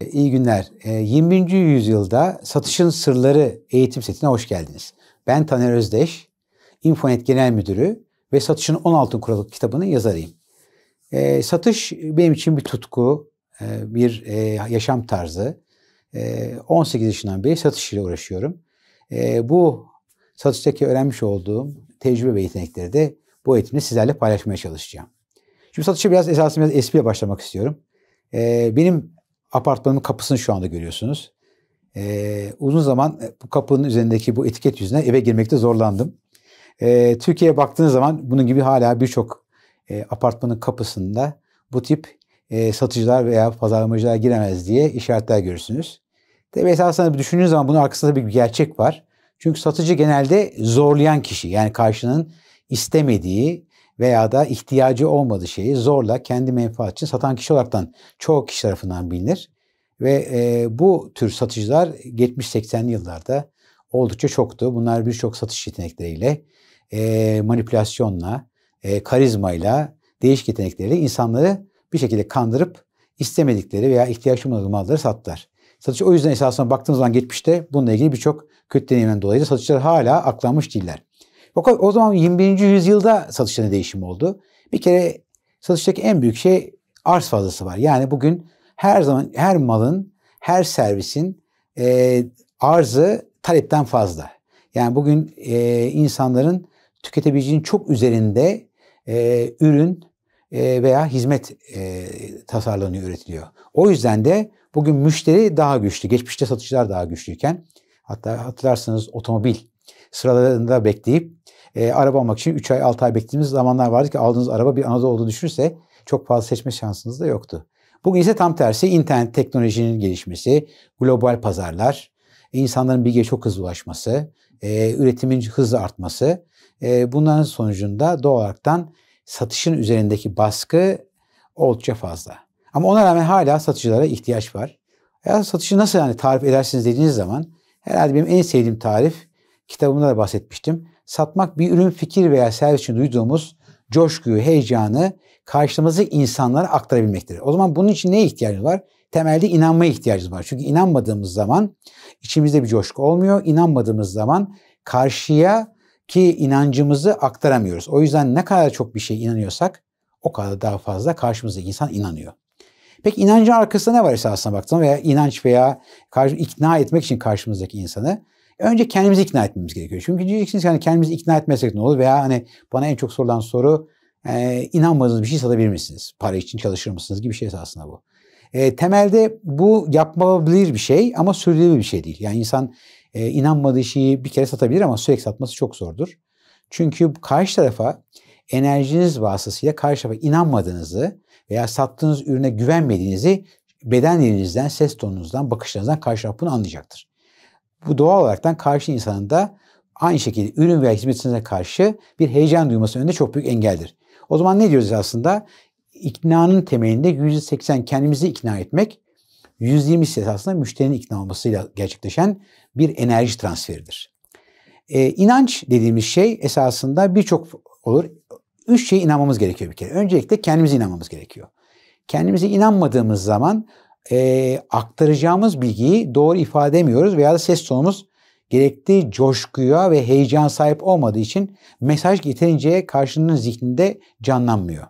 İyi günler. 21. yüzyılda satışın sırları eğitim setine hoş geldiniz. Ben Taner Özdeş, Infonet Genel Müdürü ve Satışın 16 Kuralı kitabının yazarıyım. Satış benim için bir tutku, bir yaşam tarzı. 18 yaşından beri satış ile uğraşıyorum. Bu satıştaki öğrenmiş olduğum tecrübe ve yetenekleri de bu eğitimde sizlerle paylaşmaya çalışacağım. Şimdi satışa esasında biraz espriyle başlamak istiyorum. Benim apartmanımın kapısını şu anda görüyorsunuz. Uzun zaman bu kapının üzerindeki bu etiket yüzünden eve girmekte zorlandım. Türkiye'ye baktığınız zaman bunun gibi hala birçok apartmanın kapısında bu tip satıcılar veya pazarlamacılar giremez diye işaretler görürsünüz. Tabii esasında düşündüğünüz zaman bunun arkasında bir gerçek var. Çünkü satıcı genelde zorlayan kişi, yani karşının istemediği veya da ihtiyacı olmadığı şeyi zorla kendi menfaat için satan kişi olaraktan çoğu kişi tarafından bilinir. Ve bu tür satıcılar geçmiş 80'li yıllarda oldukça çoktu. Bunlar birçok satış yetenekleriyle, manipülasyonla, karizmayla, değişik yetenekleriyle insanları bir şekilde kandırıp istemedikleri veya ihtiyaç olmadığı malları sattılar. Satıcı o yüzden esasına baktığımız zaman geçmişte bununla ilgili birçok kötü deneyimden dolayı da satıcılar hala aklanmış değiller. Fakat o zaman 21. yüzyılda satışta ne değişim oldu? Bir kere satıştaki en büyük şey arz fazlası var. Yani bugün her zaman her malın, her servisin arzı talepten fazla. Yani bugün insanların tüketebileceğinin çok üzerinde ürün veya hizmet tasarlanıyor, üretiliyor. O yüzden de bugün müşteri daha güçlü. Geçmişte satıcılar daha güçlüyken, hatta hatırlarsanız otomobil sıralarında bekleyip araba almak için 3 ay 6 ay beklediğimiz zamanlar vardı ki aldığınız araba bir Anadolu olduğunu düşünürse çok fazla seçme şansınız da yoktu. Bugün ise tam tersi, internet teknolojinin gelişmesi, global pazarlar, insanların bilgiye çok hızlı ulaşması, üretimin hızlı artması, bunların sonucunda doğal olaraktan satışın üzerindeki baskı oldukça fazla. Ama ona rağmen hala satıcılara ihtiyaç var. Ya satışı nasıl yani tarif edersiniz dediğiniz zaman herhalde benim en sevdiğim tarif, kitabımda da bahsetmiştim. Satmak bir ürün, fikir veya servis için duyduğumuz coşkuyu, heyecanı karşımızdaki insanlara aktarabilmektir. O zaman bunun için neye ihtiyacımız var? Temelde inanmaya ihtiyacımız var. Çünkü inanmadığımız zaman içimizde bir coşku olmuyor. İnanmadığımız zaman karşıya ki inancımızı aktaramıyoruz. O yüzden ne kadar çok bir şey inanıyorsak o kadar daha fazla karşımızdaki insan inanıyor. Peki inancın arkasında ne var esasına baktığında veya inanç veya ikna etmek için karşımızdaki insanı? Önce kendimizi ikna etmemiz gerekiyor. Çünkü diyeceksiniz ki hani kendimizi ikna etmesek ne olur? Veya hani bana en çok sorulan soru inanmadığınız bir şey satabilir misiniz? Para için çalışır mısınız gibi bir şey esasında bu. Temelde bu yapılabilir bir şey ama sürdürülebilir bir şey değil. Yani insan inanmadığı şeyi bir kere satabilir ama sürekli satması çok zordur. Çünkü karşı tarafa enerjiniz vasıtasıyla karşı tarafa inanmadığınızı veya sattığınız ürüne güvenmediğinizi beden dilinizden, ses tonunuzdan, bakışlarınızdan karşı taraf bunu anlayacaktır. Bu doğal olaraktan karşı insanın da aynı şekilde ürün veya hizmetinize karşı bir heyecan duyması önünde çok büyük engeldir. O zaman ne diyoruz aslında? İknanın temelinde %80 kendimizi ikna etmek, %20'si esasında müşterinin ikna olmasıyla gerçekleşen bir enerji transferidir. İnanç dediğimiz şey esasında birçok olur. 3 şeye inanmamız gerekiyor bir kere. Öncelikle kendimize inanmamız gerekiyor. Kendimize inanmadığımız zaman aktaracağımız bilgiyi doğru ifade edemiyoruz veya da ses tonumuz gerektiği coşkuya ve heyecan sahip olmadığı için mesaj yeterince karşının zihninde canlanmıyor.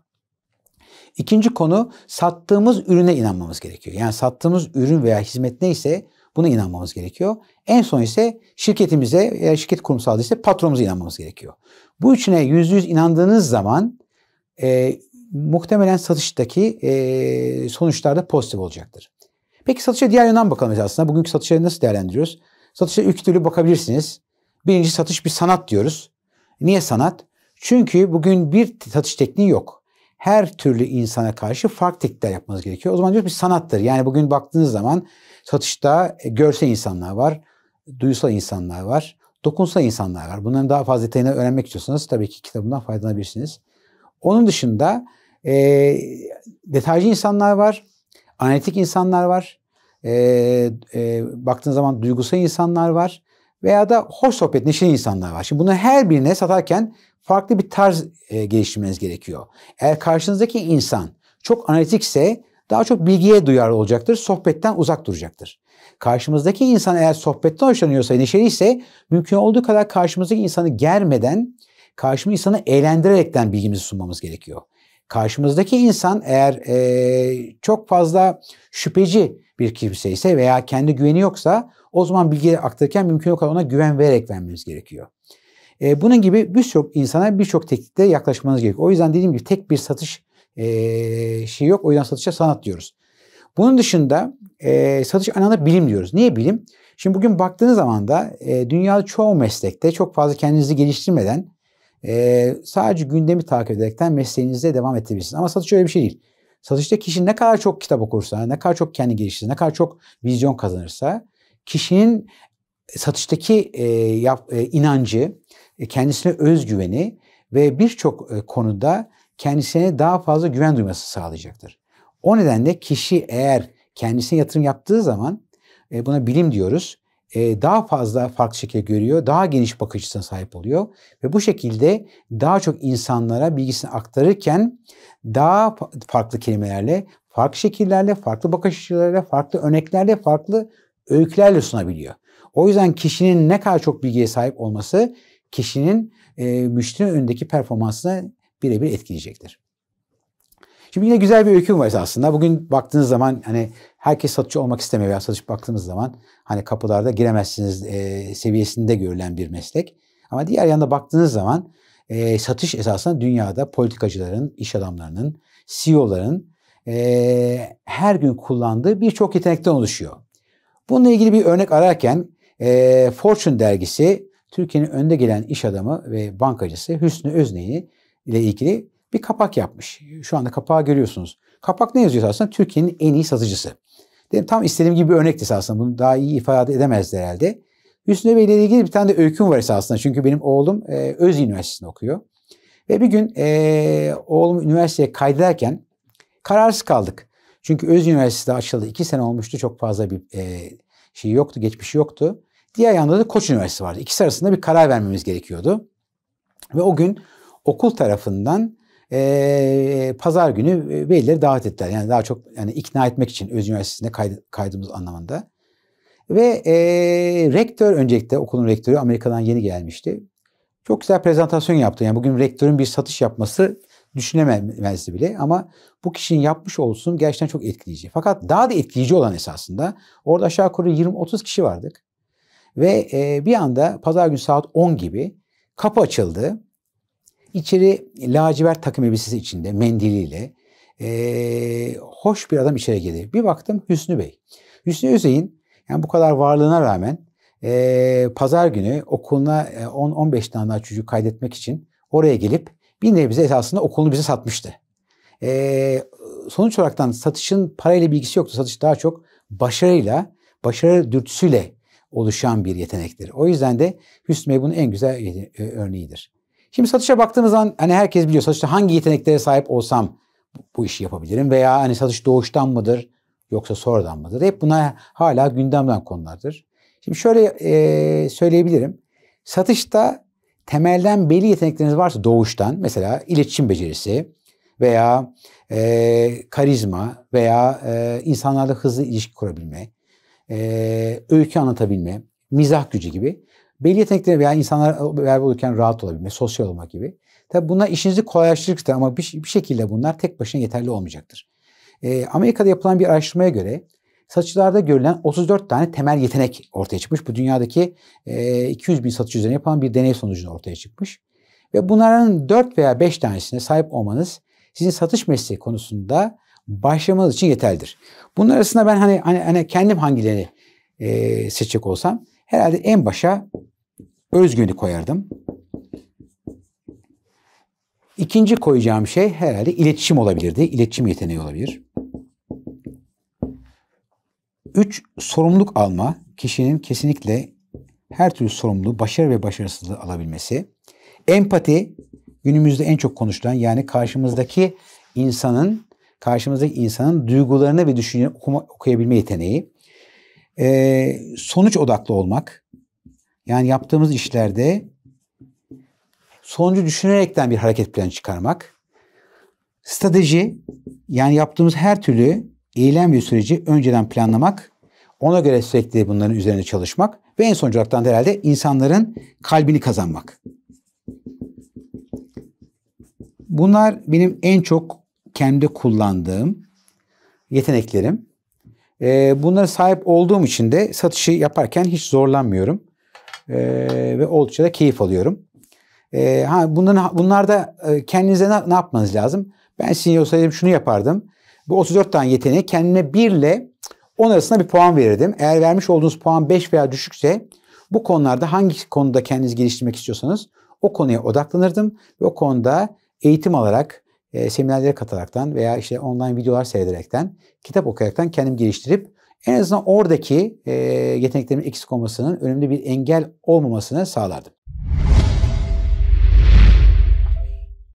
İkinci konu, sattığımız ürüne inanmamız gerekiyor. Yani sattığımız ürün veya hizmet neyse buna inanmamız gerekiyor. En son ise şirketimize veya şirket kurumsal ise patronumuza inanmamız gerekiyor. Bu üçüne %100 inandığınız zaman muhtemelen satıştaki sonuçlar da pozitif olacaktır. Peki satışa diğer yönden bakalım aslında. Bugünkü satışları nasıl değerlendiriyoruz? Satışa 3 türlü bakabilirsiniz. Birinci, satış bir sanat diyoruz. Niye sanat? Çünkü bugün bir satış tekniği yok. Her türlü insana karşı farklı teknikler yapmanız gerekiyor. O zaman diyoruz bir sanattır. Yani bugün baktığınız zaman satışta görsel insanlar var, duysal insanlar var, dokunsal insanlar var. Bunların daha fazla detayını öğrenmek istiyorsanız tabii ki kitabımdan faydalanabilirsiniz. Onun dışında detaycı insanlar var, analitik insanlar var, baktığınız zaman duygusal insanlar var veya da hoş sohbet, neşeli insanlar var. Şimdi bunların her birine satarken farklı bir tarz geliştirmeniz gerekiyor. Eğer karşınızdaki insan çok analitikse daha çok bilgiye duyarlı olacaktır. Sohbetten uzak duracaktır. Karşımızdaki insan eğer sohbetten hoşlanıyorsa, neşeliyse mümkün olduğu kadar karşımızdaki insanı germeden, karşımızdaki insanı eğlendirerekten bilgimizi sunmamız gerekiyor. Karşımızdaki insan eğer çok fazla şüpheci bir kimse ise veya kendi güveni yoksa o zaman bilgiyi aktarırken mümkün olduğu kadar ona güven vererek vermemiz gerekiyor. Bunun gibi birçok insana birçok teknikte yaklaşmanız gerekiyor. O yüzden dediğim gibi tek bir satış şey yok. O yüzden satışa sanat diyoruz. Bunun dışında satış anlamında bilim diyoruz. Niye bilim? Şimdi bugün baktığınız zaman da dünyada çoğu meslekte çok fazla kendinizi geliştirmeden sadece gündemi takip ederekten mesleğinizde devam edebilirsiniz. Ama satış öyle bir şey değil. Satışta kişi ne kadar çok kitap okursa, ne kadar çok kendi geliştirirse, ne kadar çok vizyon kazanırsa kişinin satıştaki inancı, kendisine özgüveni ve birçok konuda kendisine daha fazla güven duyması sağlayacaktır. O nedenle kişi eğer kendisine yatırım yaptığı zaman buna bilim diyoruz. Daha fazla farklı şekilde görüyor, daha geniş bakış açısına sahip oluyor ve bu şekilde daha çok insanlara bilgisini aktarırken daha farklı kelimelerle, farklı şekillerle, farklı bakış açılarıyla, farklı örneklerle, farklı öykülerle sunabiliyor. O yüzden kişinin ne kadar çok bilgiye sahip olması kişinin müşteri önündeki performansını birebir etkileyecektir. Şimdi yine güzel bir öyküm var aslında. Bugün baktığınız zaman hani herkes satışçı olmak istemiyor veya satış baktığımız zaman hani kapılarda giremezsiniz seviyesinde görülen bir meslek. Ama diğer yanda baktığınız zaman satış esasında dünyada politikacıların, iş adamlarının, CEO'ların her gün kullandığı birçok yetenekten oluşuyor. Bununla ilgili bir örnek ararken Fortune dergisi Türkiye'nin önde gelen iş adamı ve bankacısı Hüsnü Özney'i ile ilgili bir kapak yapmış. Şu anda kapağı görüyorsunuz. Kapak ne yazıyor aslında? Türkiye'nin en iyi satıcısı. Tam istediğim gibi bir örnekti esasında. Bunu daha iyi ifade edemezdi herhalde. Hüsnü Bey ile ilgili bir tane de öyküm var esasında. Çünkü benim oğlum Özyeğin Üniversitesi'nde okuyor. Ve bir gün oğlum üniversiteye kaydederken kararsız kaldık. Çünkü Özyeğin Üniversitesi açıldı. 2 sene olmuştu. Çok fazla bir şey yoktu, geçmişi yoktu. Diğer yanda da Koç Üniversitesi vardı. İkisi arasında bir karar vermemiz gerekiyordu. Ve o gün okul tarafından pazar günü velileri davet ettiler. Yani daha çok ikna etmek için Özyeğin Üniversitesi'ne kaydımız anlamında. Ve rektör öncelikle okulun rektörü Amerika'dan yeni gelmişti. Çok güzel prezentasyon yaptı. Yani bugün rektörün bir satış yapması düşünemezdi bile ama bu kişinin yapmış olsun gerçekten çok etkileyici. Fakat daha da etkileyici olan esasında orada aşağı yukarı 20-30 kişi vardık. Ve bir anda pazar günü saat 10 gibi kapı açıldı. İçeri lacivert takım elbisesi içinde mendiliyle hoş bir adam içeri girdi. Bir baktım Hüsnü Bey. Hüsnü Özyeğin yani bu kadar varlığına rağmen pazar günü okuluna 10-15 tane daha çocuk kaydetmek için oraya gelip bir nevi esasında okulunu bize satmıştı. Sonuç olarak satışın parayla bilgisi yoktu. Satış daha çok başarı dürtüsüyle oluşan bir yetenektir. O yüzden de Hüsnü Bey bunun en güzel örneğidir. Şimdi satışa baktığımız zaman hani herkes biliyor satışta hangi yeteneklere sahip olsam bu işi yapabilirim veya hani satış doğuştan mıdır yoksa sonradan mıdır? Hep bunlar hala gündemden konulardır. Şimdi şöyle söyleyebilirim. Satışta temelden belli yetenekleriniz varsa doğuştan mesela iletişim becerisi veya karizma veya insanlarla hızlı ilişki kurabilme, öykü anlatabilme, mizah gücü gibi belli yetenekleri veya insanlar beraber olurken rahat olabilme, sosyal olmak gibi. Tabii bunlar işinizi kolaylaştırır ama bir şekilde bunlar tek başına yeterli olmayacaktır. Amerika'da yapılan bir araştırmaya göre satışlarda görülen 34 tane temel yetenek ortaya çıkmış. Bu dünyadaki 200 bin satış üzerine yapılan bir deney sonucunda ortaya çıkmış. Ve bunların 4 veya 5 tanesine sahip olmanız sizin satış mesleği konusunda başlamanız için yeterlidir. Bunun arasında ben hani kendim hangilerini seçecek olsam herhalde en başa özgüveni koyardım. İkinci koyacağım şey herhalde iletişim olabilirdi. İletişim yeteneği olabilir. 3. Sorumluluk alma. Kişinin kesinlikle her türlü sorumluluğu, başarı ve başarısızlığı alabilmesi. Empati, günümüzde en çok konuşulan yani karşımızdaki insanın duygularını ve düşüncelerini okuyabilme yeteneği. Sonuç odaklı olmak. Yani yaptığımız işlerde sonucu düşünerekten bir hareket planı çıkarmak. Strateji, yani yaptığımız her türlü eylem ve süreci önceden planlamak, ona göre sürekli bunların üzerine çalışmak ve en sonucu olarak da herhalde insanların kalbini kazanmak. Bunlar benim en çok kendi kullandığım yeteneklerim. Bunlara sahip olduğum için de satışı yaparken hiç zorlanmıyorum. Ve oldukça da keyif alıyorum. Bunlarda kendinize ne yapmanız lazım? Ben sizin olsaydım şunu yapardım. Bu 34 tane yeteneği kendime 1 ile 10 arasında bir puan verirdim. Eğer vermiş olduğunuz puan 5 veya düşükse bu konularda hangi konuda kendinizi geliştirmek istiyorsanız o konuya odaklanırdım. Ve o konuda eğitim alarak, seminerlere katılaraktan veya işte online videolar seyrederekten, kitap okuyaraktan kendimi geliştirip en azından oradaki yeteneklerimin eksik olmasının önümde bir engel olmamasını sağlardım.